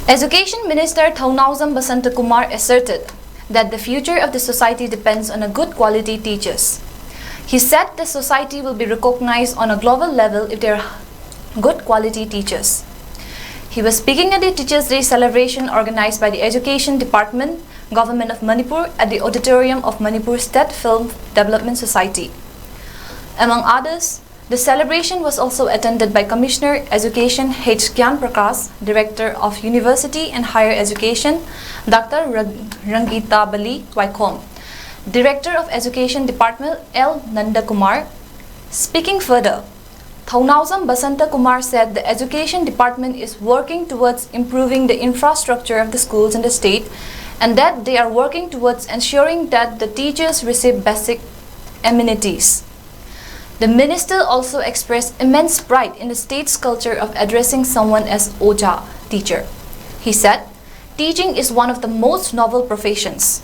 Education Minister 𝐒𝐓𝐀𝐄 𝐋𝐄𝐕𝐄𝐋 asserted that the future of the society depends on a good quality teachers. He said the society will be recognized on a global level if there are good quality teachers. He was speaking at the Teachers' Day celebration organized by the Education Department, Government of Manipur at the auditorium of Manipur State Film Development Society. Among others, the celebration was also attended by Commissioner Education 𝐒𝐓𝐀𝐄 Director of University and Higher Education, Dr. Rangita Bali Waikom, Director of Education Department L. Nandakumar. Speaking further, 𝐒𝐓𝐀𝐄 said the Education Department is working towards improving the infrastructure of the schools in the state and that they are working towards ensuring that the teachers receive basic amenities. The minister also expressed immense pride in the state's culture of addressing someone as Oja, teacher. He said, teaching is one of the most noble professions.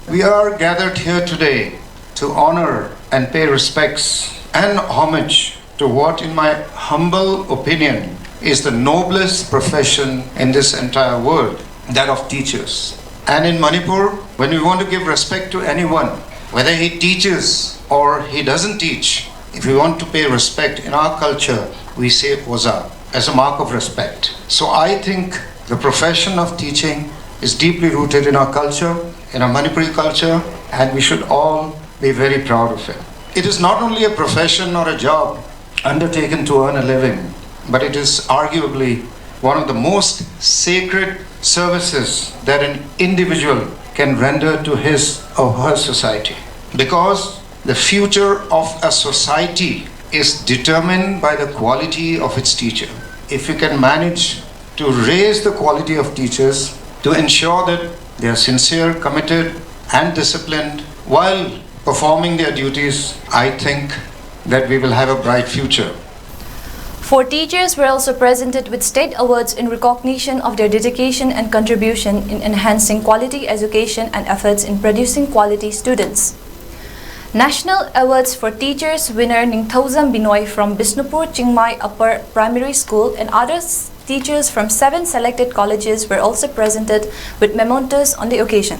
We are gathered here today to honor and pay respects and homage to what, in my humble opinion, is the noblest profession in this entire world, that of teachers. And in Manipur, when we want to give respect to anyone, whether he teaches or he doesn't teach, if we want to pay respect in our culture, we say Oza as a mark of respect. So I think the profession of teaching is deeply rooted in our culture, in our Manipuri culture, and we should all be very proud of it. It is not only a profession or a job undertaken to earn a living, but it is arguably one of the most sacred services that an individual can render to his or her society. Because the future of a society is determined by the quality of its teacher. If you can manage to raise the quality of teachers, to ensure that they are sincere, committed, and disciplined while performing their duties, I think that we will have a bright future. 4 teachers were also presented with state awards in recognition of their dedication and contribution in enhancing quality education and efforts in producing quality students. National Awards for Teachers winner 𝐒𝐓𝐀𝐄 Binoy from Bisnupur Chingmai Upper Primary School and other teachers from 7 selected colleges were also presented with mementos on the occasion.